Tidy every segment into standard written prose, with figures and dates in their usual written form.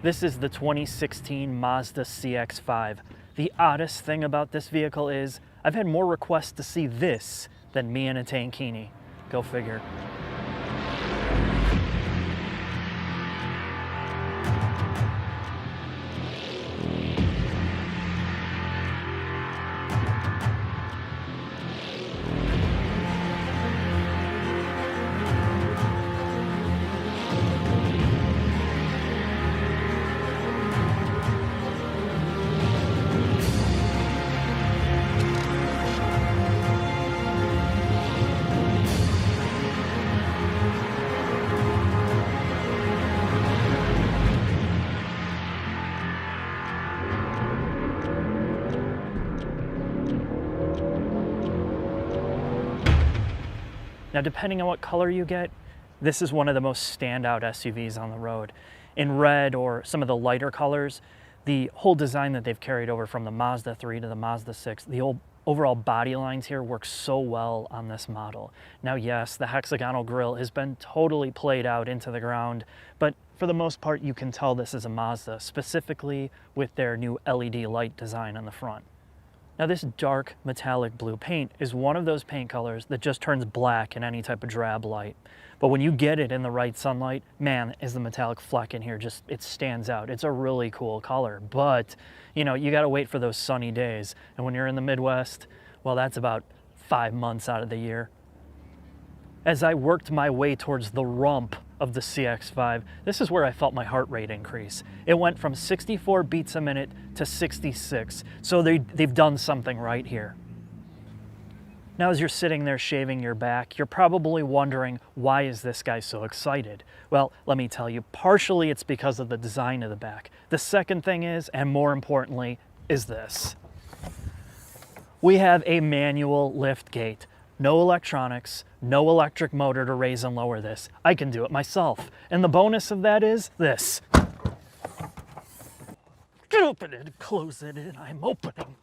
This is the 2016 Mazda CX-5. The oddest thing about this vehicle is I've had more requests to see this than me in a tankini. Go figure. Now, depending on what color you get, this is one of the most standout SUVs on the road. In red or some of the lighter colors, the whole design that they've carried over from the Mazda 3 to the Mazda 6, the overall body lines here work so well on this model. Now, yes, the hexagonal grille has been totally played out into the ground, but for the most part, you can tell this is a Mazda, specifically with their new LED light design on the front. Now, this dark metallic blue paint is one of those paint colors that just turns black in any type of drab light. But when you get it in the right sunlight, man, is the metallic fleck in here just, it stands out. It's a really cool color, but you know, you gotta wait for those sunny days. And when you're in the Midwest, well, that's about 5 months out of the year. As I worked my way towards the rump of the CX-5, this is where I felt my heart rate increase. It went from 64 beats a minute to 66, so they've done something right here. Now, as you're sitting there shaving your back, you're probably wondering, why is this guy so excited? Well, let me tell you, partially it's because of the design of the back. The second thing is, and more importantly, is this. We have a manual lift gate. No electronics, no electric motor to raise and lower this. I can do it myself. And the bonus of that is this. Open it, close it, and I'm opening.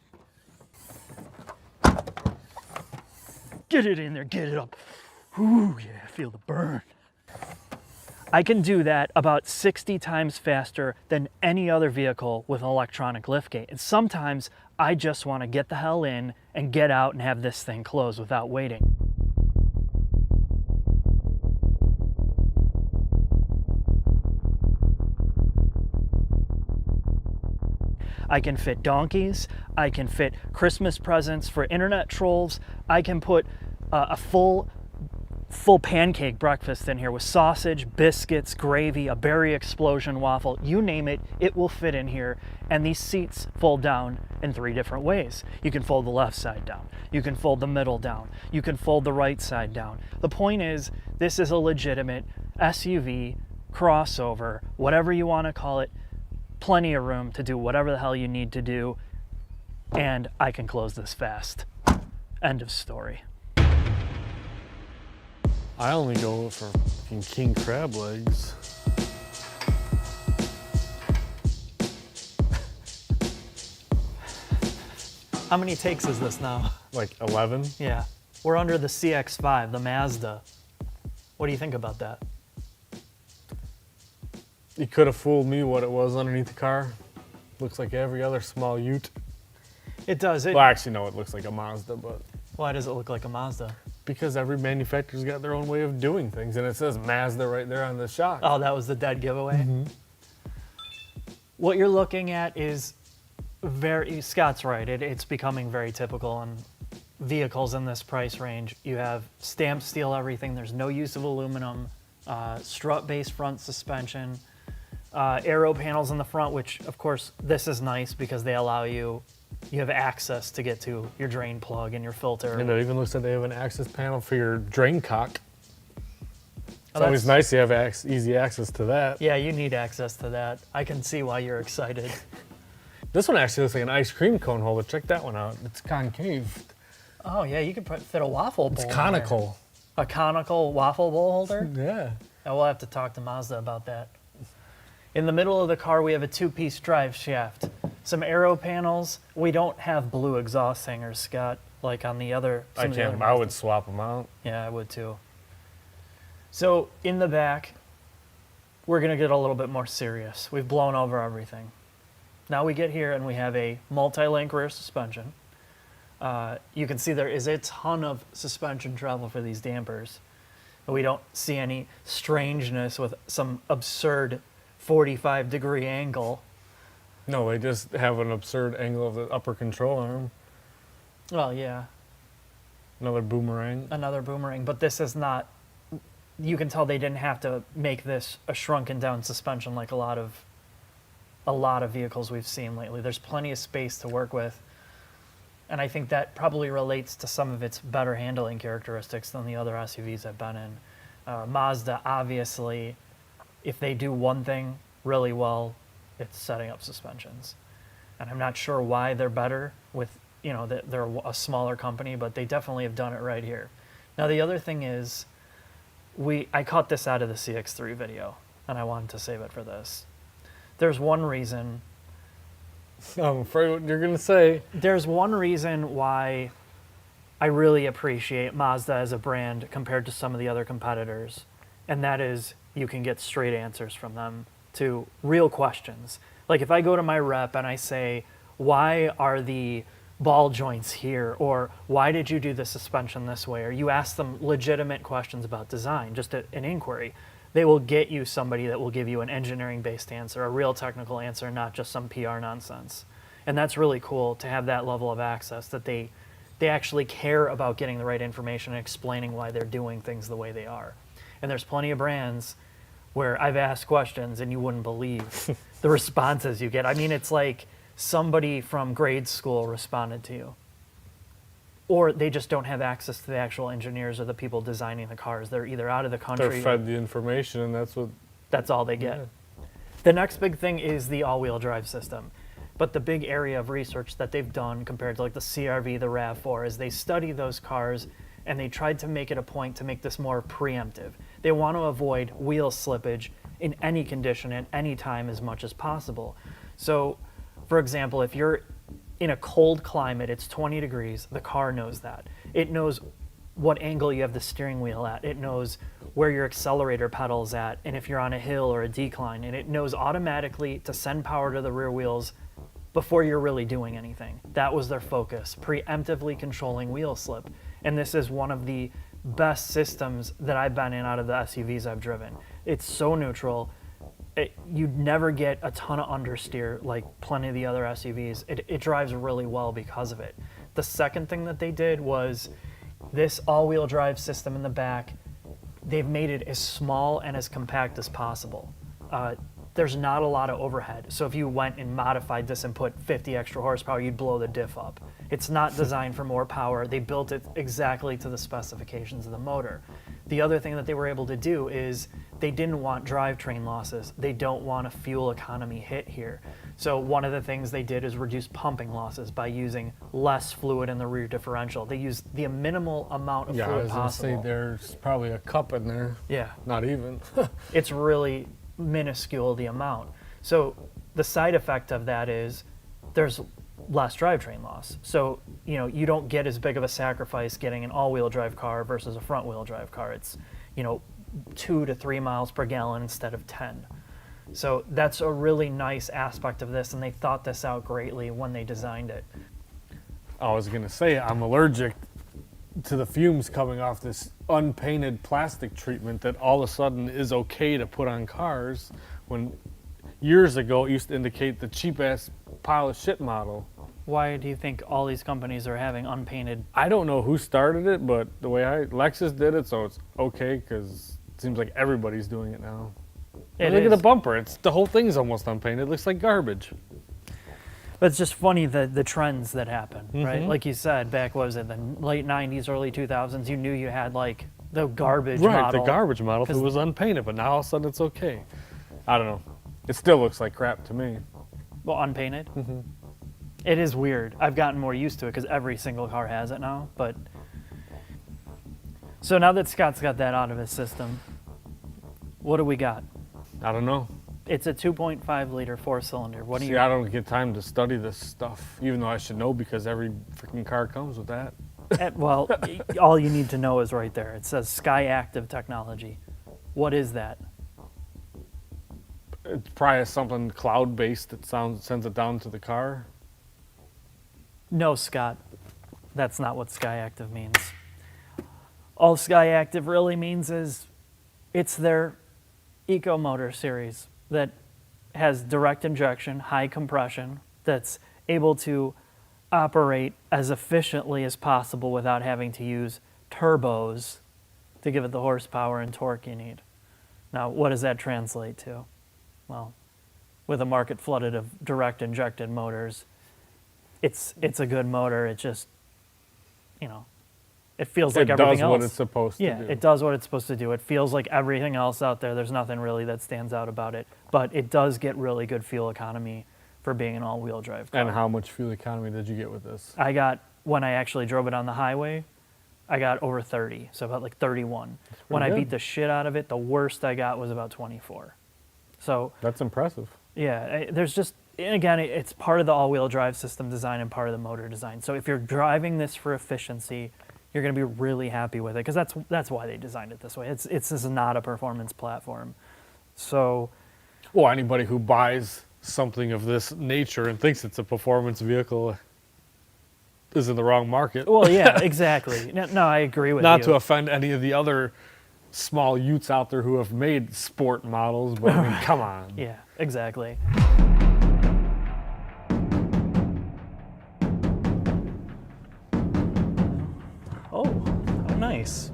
Get it in there, get it up. Ooh, yeah, feel the burn. I can do that about 60 times faster than any other vehicle with an electronic liftgate. And sometimes I just want to get the hell in and get out and have this thing close without waiting. I can fit donkeys, I can fit Christmas presents for internet trolls, I can put a full pancake breakfast in here with sausage, biscuits, gravy, a berry explosion waffle, you name it, it will fit in here. And these seats fold down in 3 different ways. You can fold the left side down, you can fold the middle down, you can fold the right side down. The point is, this is a legitimate SUV, crossover, whatever you want to call it, plenty of room to do whatever the hell you need to do, and I can close this fast. End of story. I only go for fucking king crab legs. How many takes is this now? Like 11? Yeah. We're under the CX-5, the Mazda. What do you think about that? You could have fooled me what it was underneath the car. Looks like every other small ute. It does. Well, actually, no, it looks like a Mazda, but... Why does it look like a Mazda? Because every manufacturer's got their own way of doing things, and it says Mazda right there on the shock. Oh, that was the dead giveaway? Mm-hmm. What you're looking at is Scott's right, it's becoming very typical in vehicles in this price range. You have stamped steel everything, there's no use of aluminum, strut-based front suspension, aero panels in the front, which of course this is nice because they allow you have access to get to your drain plug and your filter. And it even looks like they have an access panel for your drain cock. It's always nice to have easy access to that. Yeah, you need access to that. I can see why you're excited. This one actually looks like an ice cream cone holder. Check that one out. It's concave. Oh yeah, you could fit a waffle bowl. It's conical. A conical waffle bowl holder? Yeah. Now we'll have to talk to Mazda about that. In the middle of the car, we have a 2-piece drive shaft. Some aero panels. We don't have blue exhaust hangers, Scott, like on the other. I would swap them out. Yeah, I would too. So in the back, we're going to get a little bit more serious. We've blown over everything. Now we get here and we have a multi-link rear suspension. You can see there is a ton of suspension travel for these dampers. We don't see any strangeness with some absurd 45-degree angle. No, they just have an absurd angle of the upper control arm. Well, yeah. Another boomerang. Another boomerang, but this is not, you can tell they didn't have to make this a shrunken down suspension like a lot of vehicles we've seen lately. There's plenty of space to work with. And I think that probably relates to some of its better handling characteristics than the other SUVs I've been in. Mazda, obviously, if they do one thing really well, it's setting up suspensions. And I'm not sure why they're better with, you know, they're a smaller company, but they definitely have done it right here. Now, the other thing is, I caught this out of the CX-3 video, and I wanted to save it for this. There's one reason. I'm afraid what you're going to say. There's one reason why I really appreciate Mazda as a brand compared to some of the other competitors, and that is you can get straight answers from them to real questions. Like if I go to my rep and I say, why are the ball joints here? Or why did you do the suspension this way? Or you ask them legitimate questions about design, just an inquiry. They will get you somebody that will give you an engineering-based answer, a real technical answer, not just some PR nonsense. And that's really cool to have that level of access, that they actually care about getting the right information and explaining why they're doing things the way they are. And there's plenty of brands where I've asked questions and you wouldn't believe the responses you get. I mean, it's like somebody from grade school responded to you. Or they just don't have access to the actual engineers or the people designing the cars. They're either out of the country. They're fed the information, and that's all they get. Yeah. The next big thing is the all-wheel drive system. But the big area of research that they've done compared to like the CR-V, the RAV4, is they study those cars and they tried to make it a point to make this more preemptive. They want to avoid wheel slippage in any condition at any time as much as possible. So, for example, if you're in a cold climate, it's 20 degrees, the car knows that. It knows what angle you have the steering wheel at. It knows where your accelerator pedal's at, and if you're on a hill or a decline, and it knows automatically to send power to the rear wheels before you're really doing anything. That was their focus, preemptively controlling wheel slip. And this is one of the best systems that I've been in out of the SUVs I've driven. It's so neutral. You'd never get a ton of understeer like plenty of the other SUVs. It drives really well because of it. The second thing that they did was this all-wheel drive system in the back, they've made it as small and as compact as possible. There's not a lot of overhead. So if you went and modified this and put 50 extra horsepower, you'd blow the diff up. It's not designed for more power. They built it exactly to the specifications of the motor. The other thing that they were able to do is they didn't want drivetrain losses. They don't want a fuel economy hit here. So one of the things they did is reduce pumping losses by using less fluid in the rear differential. They used the minimal amount of fluid possible. I was going to say there's probably a cup in there. Yeah. Not even. It's really minuscule, the amount. So the side effect of that is there's less drivetrain loss. So, you know, you don't get as big of a sacrifice getting an all-wheel drive car versus a front-wheel drive car. It's, you know, 2 to 3 miles per gallon instead of 10. So that's a really nice aspect of this, and they thought this out greatly when they designed it. I was going to say, I'm allergic to the fumes coming off this unpainted plastic treatment that all of a sudden is okay to put on cars, when years ago it used to indicate the cheap-ass pile of shit model. Why do you think all these companies are having unpainted? I don't know who started it, but the way Lexus did it, so it's okay, because it seems like everybody's doing it now. Look at the bumper. The whole thing's almost unpainted. It looks like garbage. But it's just funny the trends that happen, right? Like you said, back, what was it, the late 90s, early 2000s, you knew you had like the garbage model. Right, the garbage model who was unpainted, but now all of a sudden it's okay. I don't know. It still looks like crap to me. Well, unpainted? Mm-hmm. It is weird. I've gotten more used to it because every single car has it now. But so now that Scott's got that out of his system, what do we got? I don't know. It's a 2.5 liter 4-cylinder. What do you? I don't get time to study this stuff, even though I should know because every freaking car comes with that. Well, all you need to know is right there. It says Sky Active Technology. What is that? It's probably something cloud-based that sends it down to the car. No, Scott, that's not what Skyactiv means. All Skyactiv really means is it's their Eco Motor series that has direct injection, high compression, that's able to operate as efficiently as possible without having to use turbos to give it the horsepower and torque you need. Now, what does that translate to? Well, with a market flooded of direct injected motors, it's a good motor. It just, it feels like everything else. It does what it's supposed to do. Yeah, it does what it's supposed to do. It feels like everything else out there. There's nothing really that stands out about it. But it does get really good fuel economy for being an all-wheel drive car. And how much fuel economy did you get with this? I got, when I actually drove it on the highway, I got over 30, so about like 31. When I beat the shit out of it, the worst I got was about 24. So that's impressive. Yeah, there's just, and again, it's part of the all-wheel drive system design and part of the motor design. So if you're driving this for efficiency, you're going to be really happy with it, because that's why they designed it this way. This is not a performance platform. So, well, anybody who buys something of this nature and thinks it's a performance vehicle is in the wrong market. Well, yeah, exactly. No, I agree with you. Not to offend any of the other small utes out there who have made sport models, but I mean, come on. Yeah, exactly. Oh, how nice.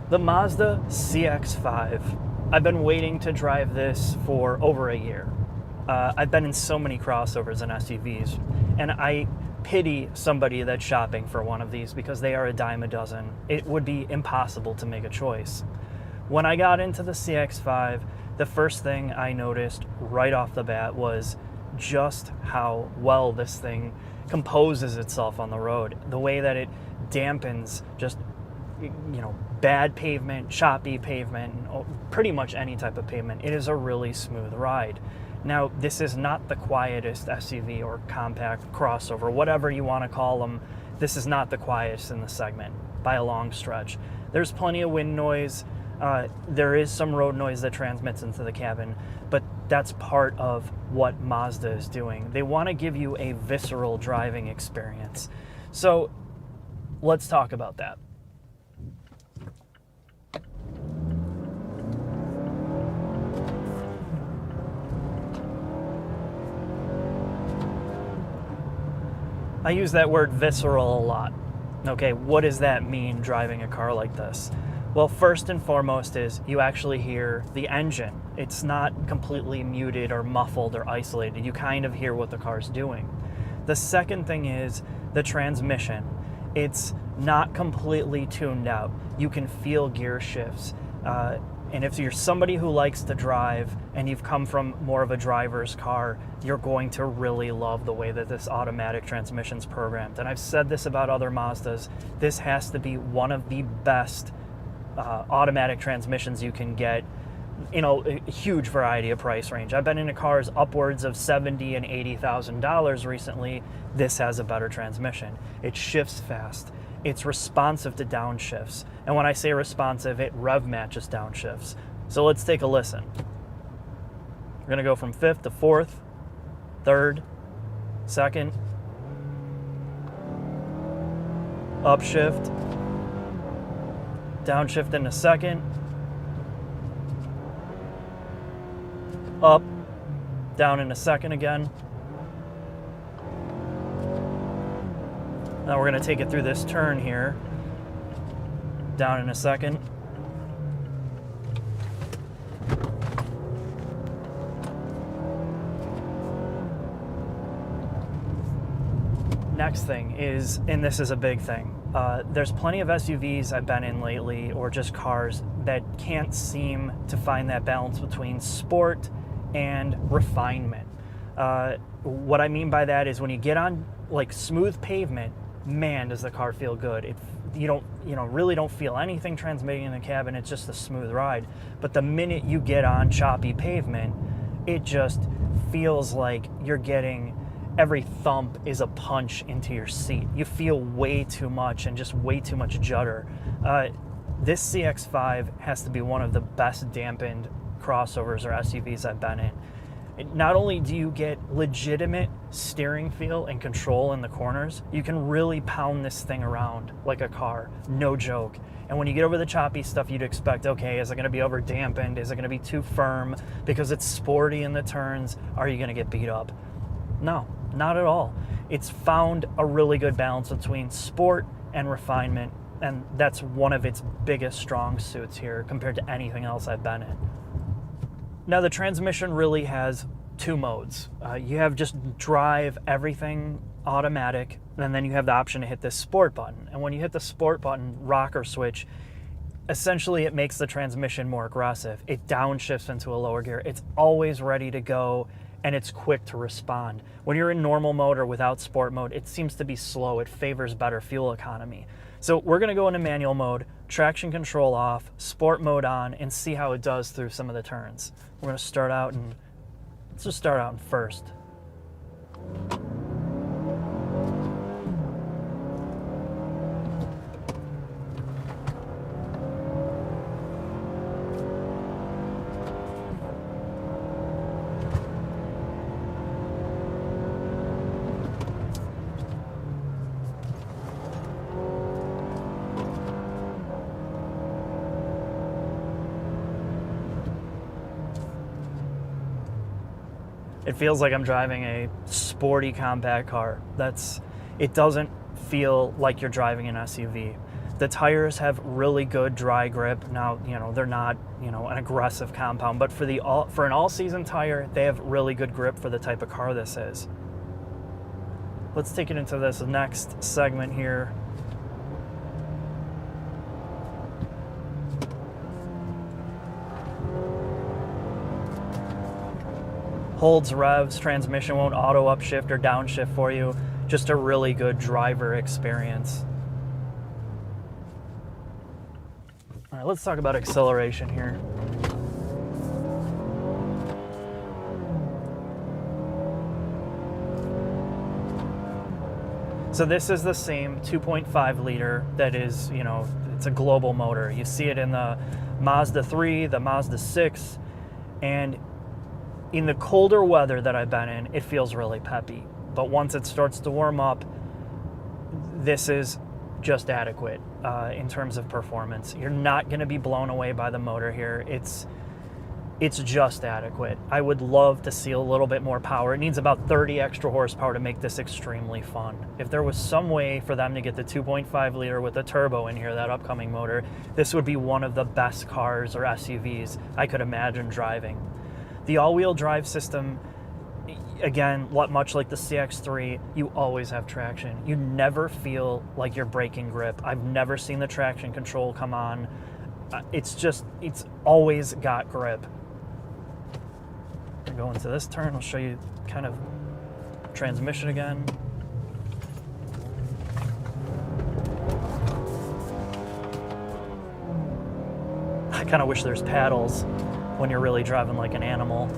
The Mazda CX-5. I've been waiting to drive this for over a year. I've been in so many crossovers and SUVs, and I pity somebody that's shopping for one of these because they are a dime a dozen. It would be impossible to make a choice. When I got into the CX-5, the first thing I noticed right off the bat was just how well this thing composes itself on the road. The way that it dampens just, bad pavement, choppy pavement, pretty much any type of pavement. It is a really smooth ride. Now, this is not the quietest SUV or compact crossover, whatever you want to call them. This is not the quietest in the segment by a long stretch. There's plenty of wind noise. There is some road noise that transmits into the cabin, but that's part of what Mazda is doing. They want to give you a visceral driving experience. So let's talk about that. I use that word visceral a lot. Okay, what does that mean driving a car like this? Well, first and foremost is you actually hear the engine. It's not completely muted or muffled or isolated. You kind of hear what the car's doing. The second thing is the transmission. It's not completely tuned out. You can feel gear shifts. And if you're somebody who likes to drive and you've come from more of a driver's car, you're going to really love the way that this automatic transmission's programmed. And I've said this about other Mazdas. This has to be one of the best automatic transmissions you can get in a huge variety of price range. I've been into cars upwards of $70,000 and $80,000 recently. This has a better transmission. It shifts fast. It's responsive to downshifts. And when I say responsive, it rev matches downshifts. So let's take a listen. We're gonna go from fifth to fourth, third, second, upshift, downshift into second, up, down into second again. Now we're going to take it through this turn here, down in a second. Next thing is, and this is a big thing, there's plenty of SUVs I've been in lately, or just cars, that can't seem to find that balance between sport and refinement. What I mean by that is when you get on like smooth pavement, man, does the car feel good. You really don't feel anything transmitting in the cabin. It's just a smooth ride. But the minute you get on choppy pavement, it just feels like you're getting every thump is a punch into your seat. You feel way too much and just way too much judder. This CX-5 has to be one of the best dampened crossovers or SUVs I've been in. Not only do you get legitimate steering feel and control in the corners, you can really pound this thing around like a car, no joke. And when you get over the choppy stuff, you'd expect, okay, is it gonna be over dampened? Is it gonna be too firm? Because it's sporty in the turns, are you gonna get beat up? No, not at all. It's found a really good balance between sport and refinement, and that's one of its biggest strong suits here compared to anything else I've been in. Now the transmission really has two modes. You have just drive, everything automatic, and then you have the option to hit this sport button. And when you hit the sport button, rocker switch, essentially it makes the transmission more aggressive. It downshifts into a lower gear. It's always ready to go, and it's quick to respond. When you're in normal mode or without sport mode, it seems to be slow. It favors better fuel economy. So we're gonna go into manual mode, traction control off, sport mode on, and see how it does through some of the turns. We're gonna start out and let's just start out in first. It feels like I'm driving a sporty compact car. It doesn't feel like you're driving an SUV. The tires have really good dry grip. Now, they're not, an aggressive compound, but for an all-season tire, they have really good grip for the type of car this is. Let's take it into this next segment here. Holds revs, transmission won't auto upshift or downshift for you. Just a really good driver experience. All right, let's talk about acceleration here. So this is the same 2.5 liter that is, it's a global motor. You see it in the Mazda 3, the Mazda 6, and in the colder weather that I've been in, it feels really peppy. But once it starts to warm up, this is just adequate in terms of performance. You're not going to be blown away by the motor here. It's just adequate. I would love to see a little bit more power. It needs about 30 extra horsepower to make this extremely fun. If there was some way for them to get the 2.5 liter with the turbo in here, that upcoming motor, this would be one of the best cars or SUVs I could imagine driving. The all-wheel drive system, again, much like the CX-3, you always have traction. You never feel like you're breaking grip. I've never seen the traction control come on. It's always got grip. Go into this turn, I'll show you kind of transmission again. I kind of wish there's paddles when you're really driving like an animal.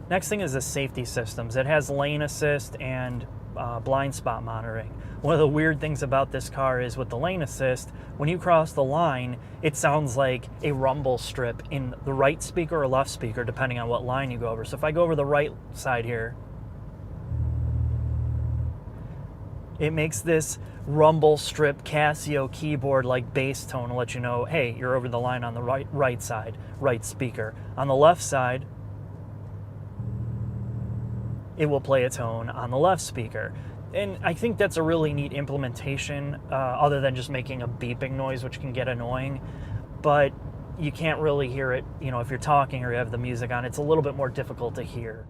Next thing is the safety systems. It has lane assist and blind spot monitoring. One of the weird things about this car is with the lane assist, when you cross the line, it sounds like a rumble strip in the right speaker or left speaker, depending on what line you go over. So if I go over the right side here, it makes this rumble strip Casio keyboard like bass tone to let you know, hey, you're over the line on the right side, right speaker. On the left side, it will play a tone on the left speaker. And I think that's a really neat implementation, other than just making a beeping noise, which can get annoying. But you can't really hear it, if you're talking or you have the music on, it's a little bit more difficult to hear.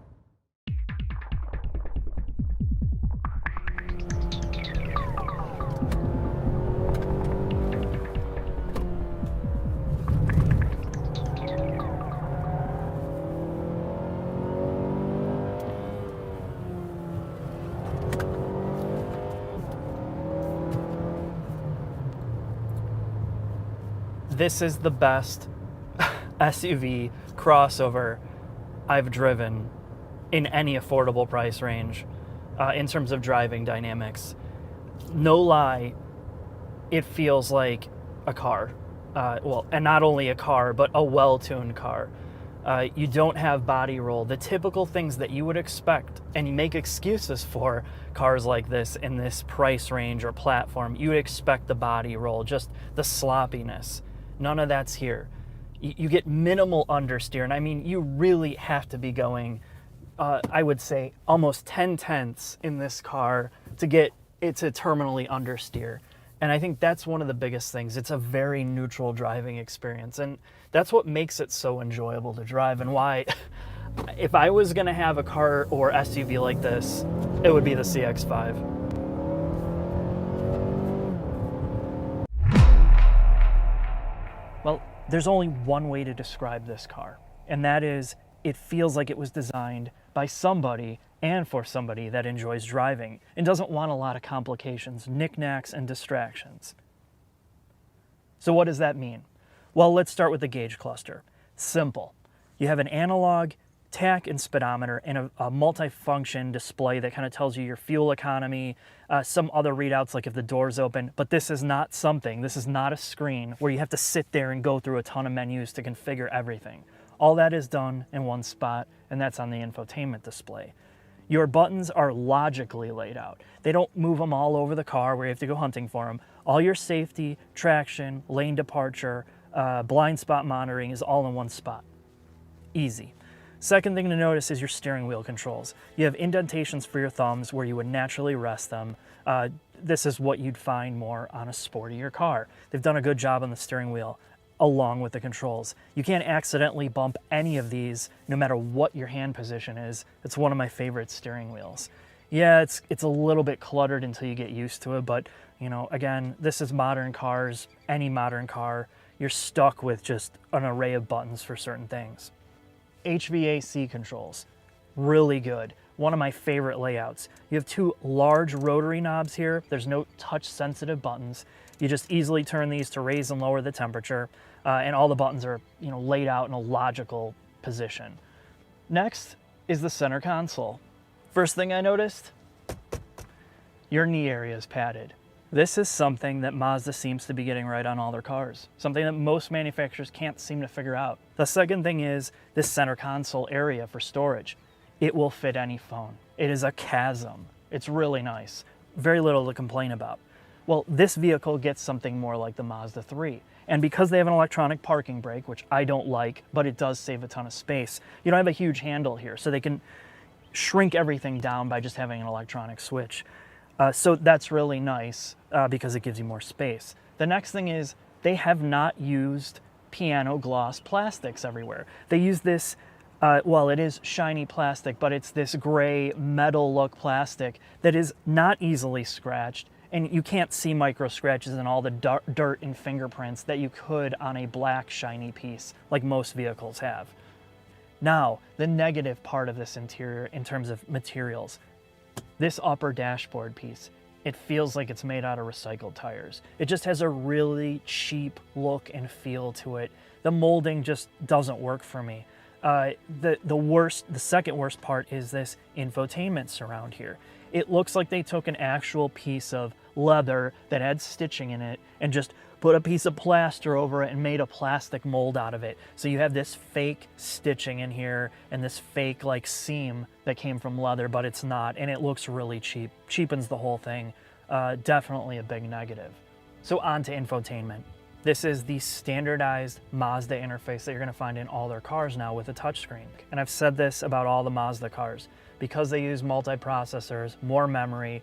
this is the best SUV crossover I've driven in any affordable price range in terms of driving dynamics. No lie, it feels like a car. Well, and not only a car, but a well-tuned car. You don't have body roll. The typical things that you would expect, and you make excuses for cars like this in this price range or platform, you would expect the body roll, just the sloppiness. None of that's here. You get minimal understeer, and I mean, you really have to be going, I would say, almost 10/10ths in this car to get it to terminally understeer. And I think that's one of the biggest things. It's a very neutral driving experience, and that's what makes it so enjoyable to drive, and why, if I was gonna have a car or SUV like this, it would be the CX-5. Well, there's only one way to describe this car, and that is it feels like it was designed by somebody and for somebody that enjoys driving and doesn't want a lot of complications, knickknacks, and distractions. So what does that mean? Well, let's start with the gauge cluster. Simple. You have an analog tach and speedometer and a multi-function display that kind of tells you your fuel economy, some other readouts like if the door's open, but this is not a screen where you have to sit there and go through a ton of menus to configure everything. All that is done in one spot, and that's on the infotainment display. Your buttons are logically laid out. They don't move them all over the car where you have to go hunting for them. All your safety, traction, lane departure, blind spot monitoring is all in one spot. Easy. Second thing to notice is your steering wheel controls. You have indentations for your thumbs where you would naturally rest them. This is what you'd find more on a sportier car. They've done a good job on the steering wheel along with the controls. You can't accidentally bump any of these no matter what your hand position is. It's one of my favorite steering wheels. Yeah, it's a little bit cluttered until you get used to it, but you know, again, this is modern cars, any modern car, you're stuck with just an array of buttons for certain things. HVAC controls, really good. One of my favorite layouts. You have two large rotary knobs here. There's no touch sensitive buttons. You just easily turn these to raise and lower the temperature, and all the buttons are, you know, laid out in a logical position. Next is the center console. First thing I noticed, your knee area is padded. This is something that Mazda seems to be getting right on all their cars, something that most manufacturers can't seem to figure out. The second thing is this center console area for storage. It will fit any phone. It is a chasm. It's really nice. Very little to complain about. Well, this vehicle gets something more like the Mazda 3. And because they have an electronic parking brake, which I don't like, but it does save a ton of space, you don't have a huge handle here, so they can shrink everything down by just having an electronic switch. So that's really nice because it gives you more space. The next thing is they have not used piano gloss plastics everywhere. They use this, well, it is shiny plastic, but it's this gray metal look plastic that is not easily scratched, and you can't see micro scratches and all the dirt and fingerprints that you could on a black shiny piece like most vehicles have. Now, the negative part of this interior in terms of materials. This upper dashboard piece, it feels like it's made out of recycled tires. It just has a really cheap look and feel to it. The molding just doesn't work for me. The second worst part is this infotainment surround here. It looks like they took an actual piece of leather that had stitching in it and just put a piece of plaster over it and made a plastic mold out of it. So you have this fake stitching in here and this fake like seam that came from leather, but it's not, and it looks really cheap. Cheapens the whole thing. Definitely a big negative. So on to infotainment. This is the standardized Mazda interface that you're gonna find in all their cars now with a touchscreen. And I've said this about all the Mazda cars. Because they use multi-processors, more memory,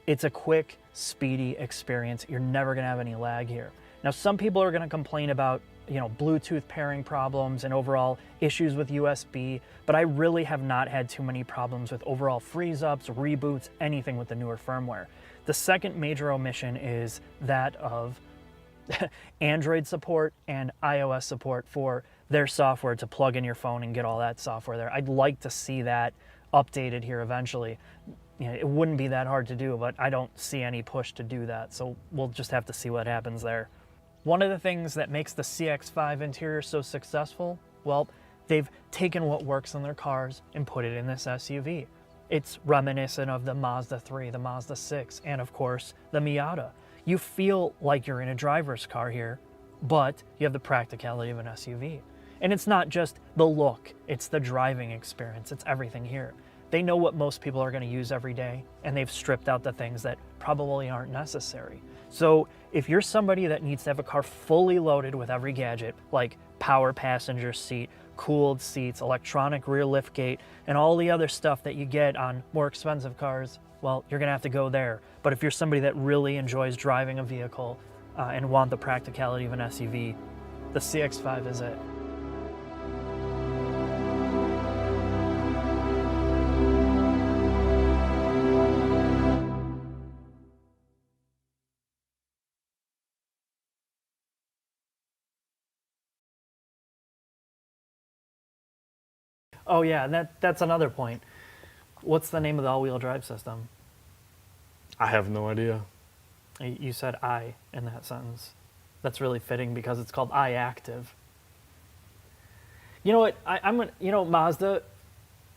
it's a quick, speedy experience. You're never gonna have any lag here. Now, some people are gonna complain about, you know, Bluetooth pairing problems and overall issues with USB, but I really have not had too many problems with overall freeze-ups, reboots, anything with the newer firmware. The second major omission is that of Android support and iOS support for their software to plug in your phone and get all that software there. I'd like to see that updated here eventually. You know, it wouldn't be that hard to do, but I don't see any push to do that, so we'll just have to see what happens there. One of the things that makes the CX-5 interior so successful, well, they've taken what works in their cars and put it in this SUV. It's reminiscent of the Mazda 3, the Mazda 6, and of course, the Miata. You feel like you're in a driver's car here, but you have the practicality of an SUV. And it's not just the look, it's the driving experience, it's everything here. They know what most people are going to use every day, and they've stripped out the things that probably aren't necessary. So if you're somebody that needs to have a car fully loaded with every gadget, like power passenger seat, cooled seats, electronic rear liftgate, and all the other stuff that you get on more expensive cars, well, you're going to have to go there. But if you're somebody that really enjoys driving a vehicle and want the practicality of an SUV, the CX-5 is it. Oh yeah, that's another point. What's the name of the all-wheel drive system? I have no idea. You said I in that sentence. That's really fitting because it's called iActive. You know what? Mazda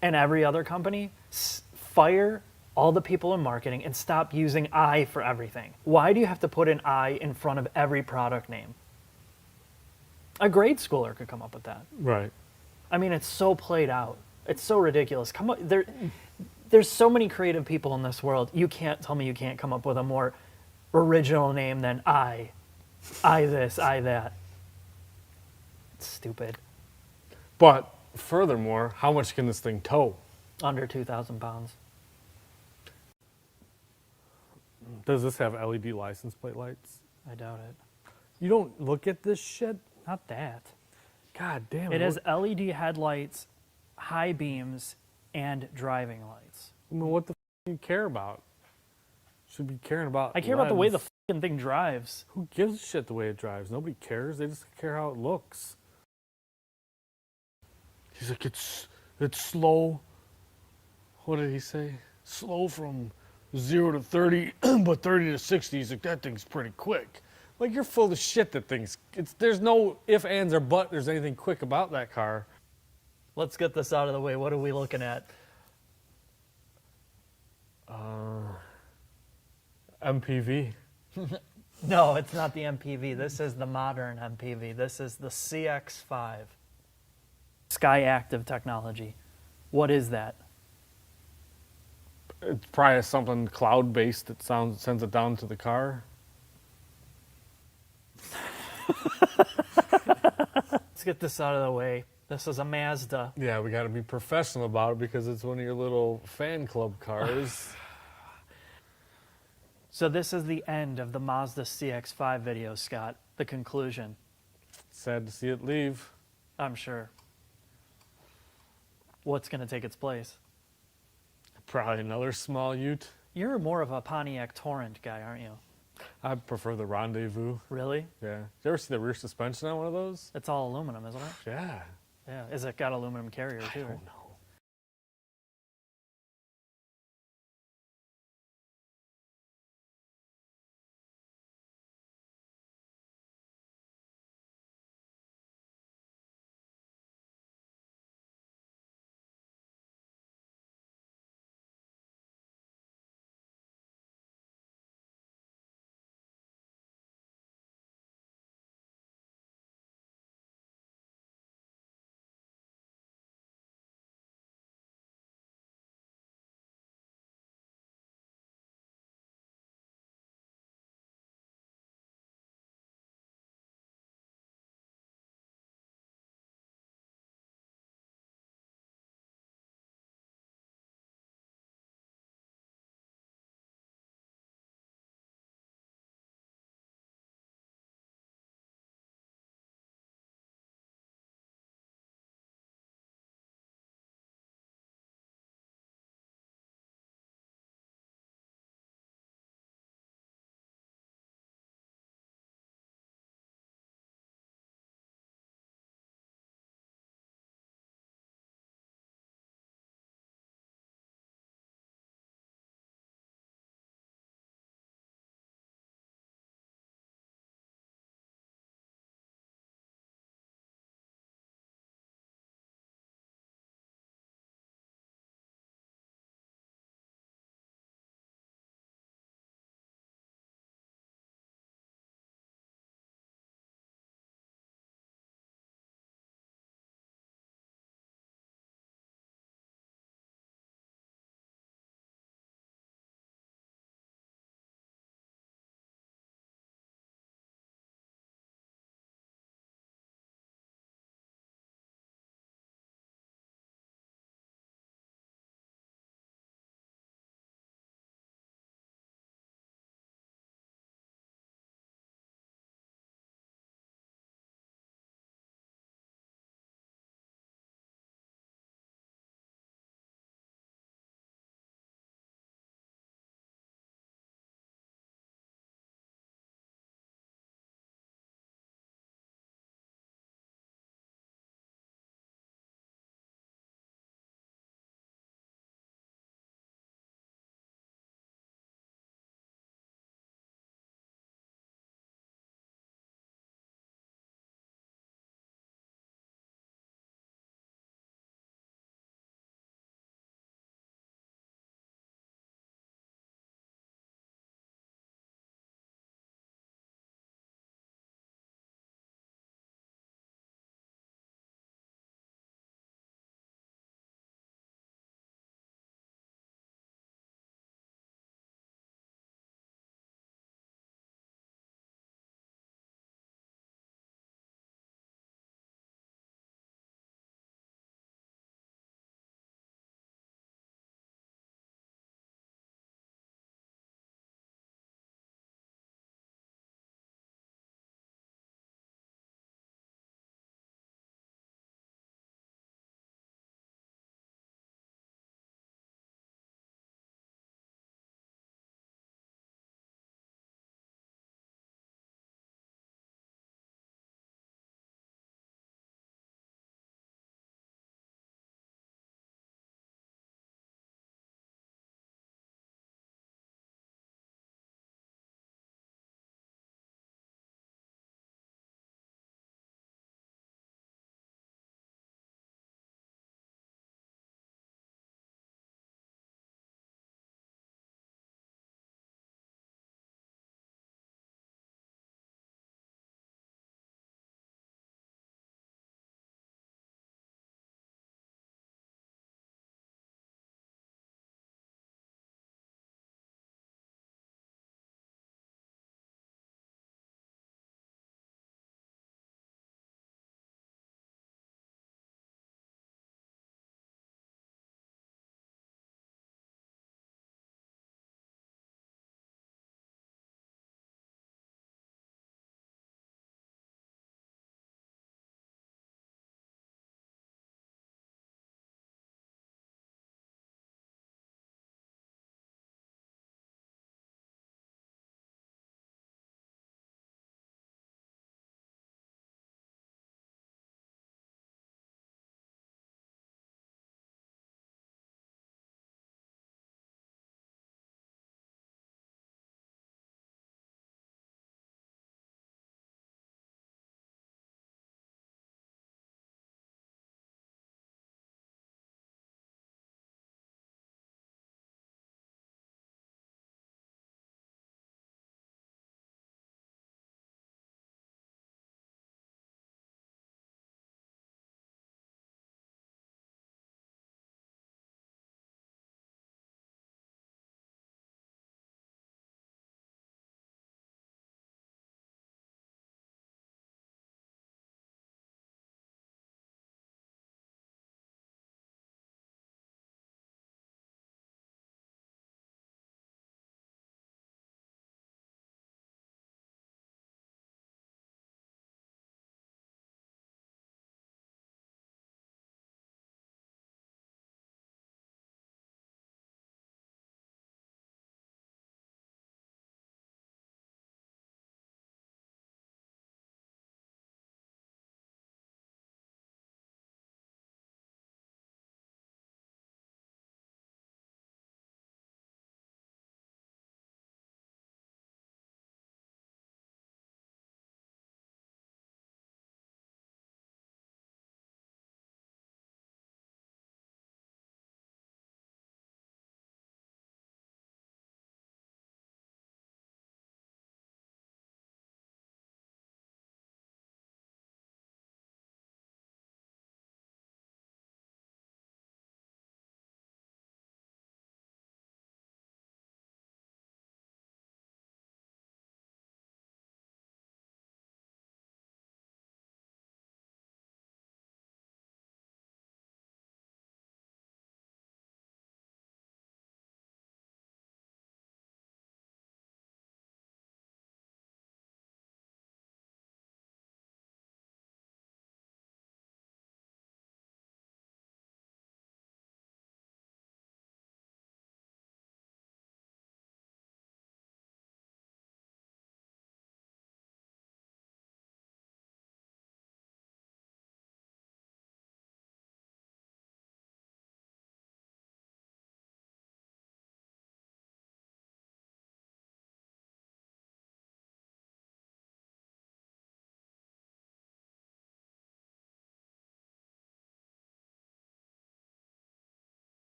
and every other company, fire all the people in marketing and stop using I for everything. Why do you have to put an I in front of every product name? A grade schooler could come up with that. Right. I mean, it's so played out. It's so ridiculous. Come on, there's so many creative people in this world. You can't tell me you can't come up with a more original name than I this, I that. It's stupid. But furthermore, how much can this thing tow? Under 2,000 pounds. Does this have LED license plate lights? I doubt it. You don't look at this shit? Not that. God damn it. It has LED headlights, high beams, and driving lights. I mean, what the do you care about? Should be caring about I care about the way the fucking thing drives. Who gives a shit the way it drives? Nobody cares. They just care how it looks. He's like, it's slow. What did he say? Slow from 0 to 30, but 30 to 60. He's like, that thing's pretty quick. Like, you're full of shit that there's no if, ands, or but there's anything quick about that car. Let's get this out of the way. What are we looking at? MPV. No, it's not the MPV. This is the modern MPV. This is the CX-5. Sky Active technology. What is that? It's probably something cloud-based that sends it down to the car. Let's get this out of the way. This is a Mazda. Yeah, we got to be professional about it because it's one of your little fan club cars. So this is the end of the Mazda CX-5 video, Scott. The conclusion. Sad to see it leave. I'm sure. What's going to take its place? Probably another small ute. You're more of a Pontiac Torrent guy, aren't you? I prefer the Rendezvous. Really? Yeah. Did you ever see the rear suspension on one of those? It's all aluminum, isn't it? Yeah. Yeah. Is it got aluminum carrier too? I don't know.